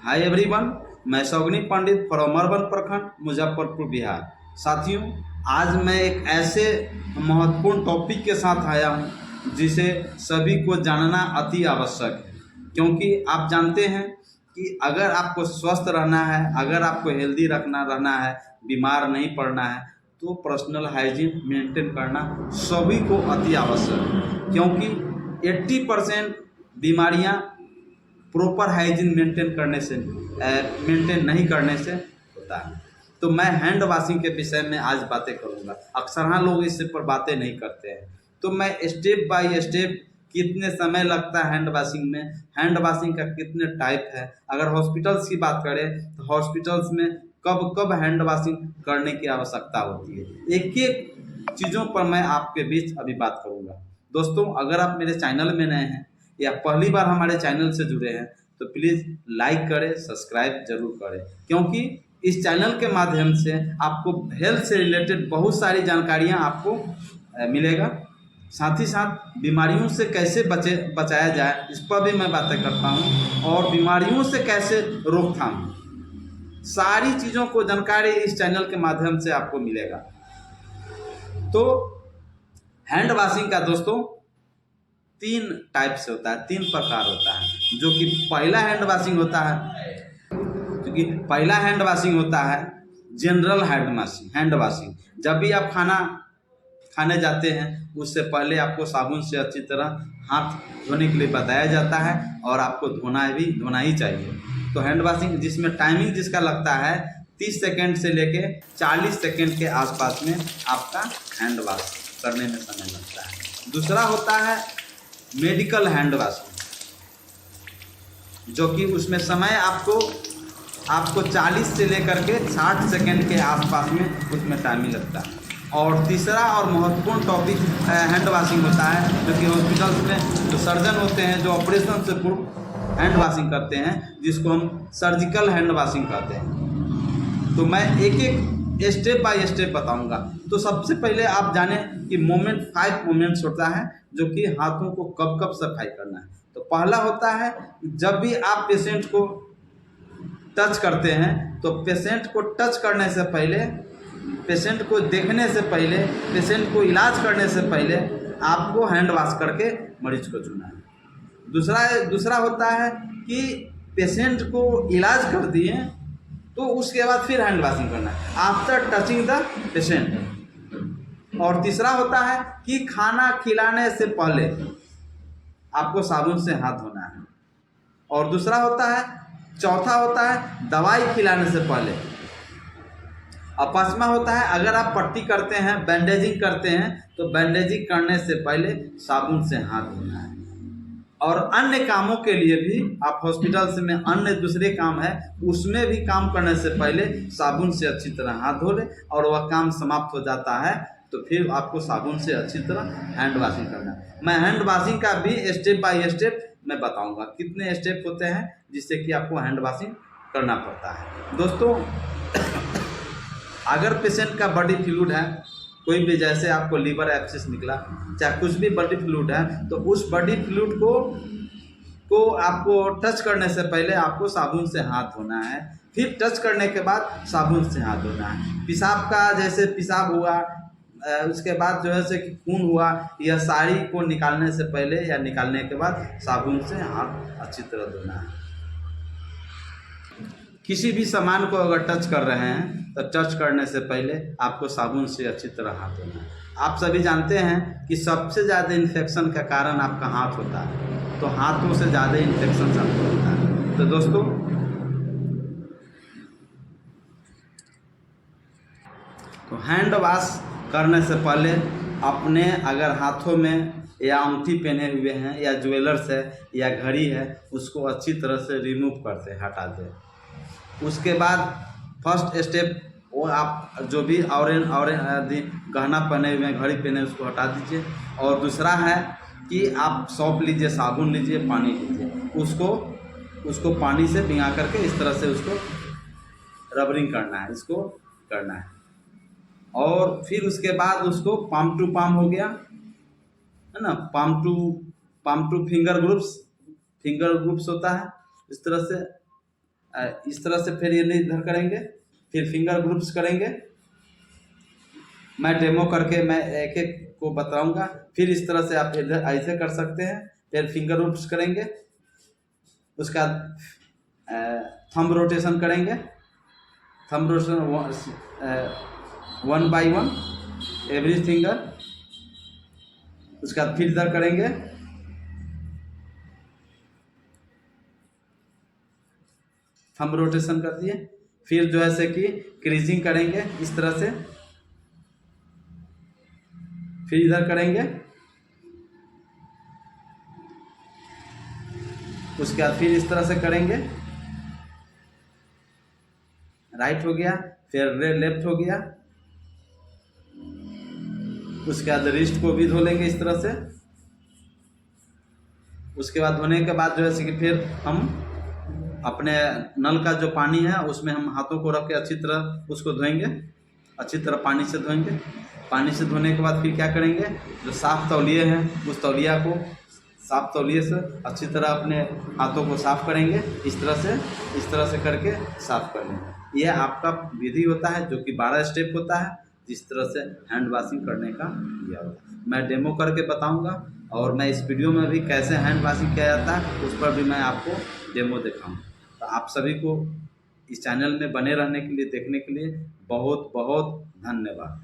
Hi everyone, मैं सौगनी पंडित from urban प्रखंड मुजफ्फरपुर बिहार। साथियों, आज मैं एक ऐसे महत्वपूर्ण टॉपिक के साथ आया हूं जिसे सभी को जानना अति आवश्यक है, क्योंकि आप जानते हैं कि अगर आपको स्वस्थ रहना है, अगर आपको हेल्दी रहना है, बीमार नहीं पड़ना है, तो पर्सनल हाइजीन मेंटेन करना सभी को अति आवश्यक है। क्योंकि 80% बीमारियां प्रॉपर हाइजीन मेंटेन नहीं करने से होता है। तो मैं हैंड वॉशिंग के विषय में आज बातें करूंगा। अक्सर हाँ लोग इस पर बातें नहीं करते हैं, तो मैं स्टेप बाय स्टेप कितने समय लगता है हैंड वॉशिंग में, हैंड वॉशिंग का कितने टाइप है, अगर हॉस्पिटल्स की बात करें तो हॉस्पिटल्स में कब कब हैंड वॉशिंग करने की आवश्यकता होती है, एक एक चीज़ों पर मैं आपके बीच अभी बात करूंगा। दोस्तों, अगर आप मेरे चैनल में नए हैं या पहली बार हमारे चैनल से जुड़े हैं तो प्लीज़ लाइक करें, सब्सक्राइब जरूर करें, क्योंकि इस चैनल के माध्यम से आपको हेल्थ से रिलेटेड बहुत सारी जानकारियां आपको मिलेगा। साथ ही साथ बीमारियों से कैसे बचाया जाए इस पर भी मैं बातें करता हूं, और बीमारियों से कैसे रोकथाम, सारी चीज़ों को जानकारी इस चैनल के माध्यम से आपको मिलेगा। तो हैंड वॉशिंग का दोस्तों 3 टाइप से होता है, 3 प्रकार होता है। जो कि पहला हैंड वॉशिंग होता है, क्योंकि पहला हैंड वॉशिंग होता है जनरल हैंड वॉशिंग। जब भी आप खाना खाने जाते हैं उससे पहले आपको साबुन से अच्छी तरह हाथ धोने के लिए बताया जाता है, और आपको धोना ही चाहिए। तो हैंड वॉशिंग जिसमें टाइमिंग जिसका लगता है 30 सेकेंड से लेके 40 सेकेंड के आसपास में आपका हैंड वॉश करने में समय लगता है। दूसरा होता है मेडिकल हैंड वॉशिंग, जो कि उसमें समय आपको 40 से लेकर के 60 सेकेंड के आसपास में उसमें टाइमिंग लगता है। और तीसरा और महत्वपूर्ण टॉपिक हैंड वॉशिंग होता है, जो कि हॉस्पिटल्स में जो सर्जन होते हैं जो ऑपरेशन से पूर्व हैंड वॉशिंग करते हैं, जिसको हम सर्जिकल हैंड वॉशिंग कहते हैं। तो मैं एक एक स्टेप बाय स्टेप बताऊंगा। तो सबसे पहले आप जाने कि 5 मोमेंट्स होता है जो कि हाथों को कब कब सफाई करना है। तो पहला होता है जब भी आप पेशेंट को टच करते हैं, तो पेशेंट को टच करने से पहले, पेशेंट को देखने से पहले, पेशेंट को इलाज करने से पहले आपको हैंड वॉश करके मरीज को छूना है। दूसरा होता है कि पेशेंट को इलाज कर दिए तो उसके बाद फिर हैंड वॉशिंग करना है आफ्टर टचिंग द पेशेंट। और तीसरा होता है कि खाना खिलाने से पहले आपको साबुन से हाथ धोना है। और चौथा होता है दवाई खिलाने से पहले। और पांचवा होता है अगर आप पट्टी करते हैं, बैंडेजिंग करते हैं, तो बैंडेजिंग करने से पहले साबुन से हाथ धोना है। और अन्य कामों के लिए भी आप हॉस्पिटल्स में अन्य दूसरे काम है, उसमें भी काम करने से पहले साबुन से अच्छी तरह हाथ धो ले, और वह काम समाप्त हो जाता है तो फिर आपको साबुन से अच्छी तरह हैंड वॉशिंग करना है। मैं हैंड वॉशिंग का भी स्टेप बाय स्टेप मैं बताऊंगा कितने स्टेप होते हैं जिससे कि आपको हैंड वॉशिंग करना पड़ता है। दोस्तों, अगर पेशेंट का बॉडी फ्लूइड है, कोई भी, जैसे आपको लीवर एब्सिस निकला, चाहे कुछ भी बॉडी फ्लूइड है, तो उस बॉडी फ्लूइड को आपको टच करने से पहले आपको साबुन से हाथ धोना है, फिर टच करने के बाद साबुन से हाथ धोना है। पेशाब का, जैसे पेशाब हुआ उसके बाद जो है से कि खून हुआ, यह साड़ी को निकालने से पहले या निकालने के बाद साबुन से हाथ अच्छी तरह धोना है। किसी भी सामान को अगर टच कर रहे हैं तो टच करने से पहले आपको साबुन से अच्छी तरह हाथ धोना है। आप सभी जानते हैं कि सबसे ज़्यादा इन्फेक्शन का कारण आपका हाथ होता है, तो हाथों से ज़्यादा इन्फेक्शन आपको होता है। तो दोस्तों, तो हैंड वॉश करने से पहले अपने अगर हाथों में या अंगूठी पहने हुए हैं या ज्वेलर्स है या घड़ी है, उसको अच्छी तरह से रिमूव करते, हटाते। उसके बाद फर्स्ट स्टेप, वो आप जो भी और गहना पहने हुए हैं, घड़ी पहने, उसको हटा दीजिए। और दूसरा है कि आप सौंफ लीजिए, साबुन लीजिए, पानी लीजिए, उसको पानी से भिगा करके इस तरह से उसको रबरिंग करना है, इसको करना है। और फिर उसके बाद उसको पाम टू पाम हो गया है ना, पाम टू फिंगर ग्रुप्स होता है, इस तरह से इस तरह से फिर ये इधर करेंगे, फिर फिंगर ग्रुप्स करेंगे। मैं डेमो करके मैं एक एक को बताऊंगा। फिर इस तरह से आप इधर ऐसे कर सकते हैं, फिर फिंगर ग्रुप्स करेंगे। उसका थंब रोटेशन करेंगे, thumb rotation 1 by 1 every finger. उसके बाद फिर इधर करेंगे, थंब रोटेशन कर दिए। फिर जो है से कि क्रीजिंग करेंगे इस तरह से, फिर इधर करेंगे। उसके बाद फिर इस तरह से करेंगे, राइट हो गया, फिर लेफ्ट हो गया। उसके बाद रिस्ट को भी धो लेंगे इस तरह से। उसके बाद धोने के बाद जो है कि फिर हम अपने नल का जो पानी है उसमें हम हाथों को रख के अच्छी तरह उसको धोएंगे, अच्छी तरह पानी से धोएंगे। पानी से धोने के बाद फिर क्या करेंगे, जो साफ तौलिए हैं उस तौलिया को साफ तौलिए से अच्छी तरह अपने हाथों को साफ करेंगे। इस तरह से करके साफ कर लेंगे। यह आपका विधि होता है जो कि 12 स्टेप होता है, जिस तरह से हैंड वॉशिंग करने का दिया होता है। मैं डेमो करके बताऊंगा, और मैं इस वीडियो में भी कैसे हैंड वॉशिंग किया जाता है उस पर भी मैं आपको डेमो दिखाऊंगा। तो आप सभी को इस चैनल में बने रहने के लिए, देखने के लिए बहुत बहुत धन्यवाद।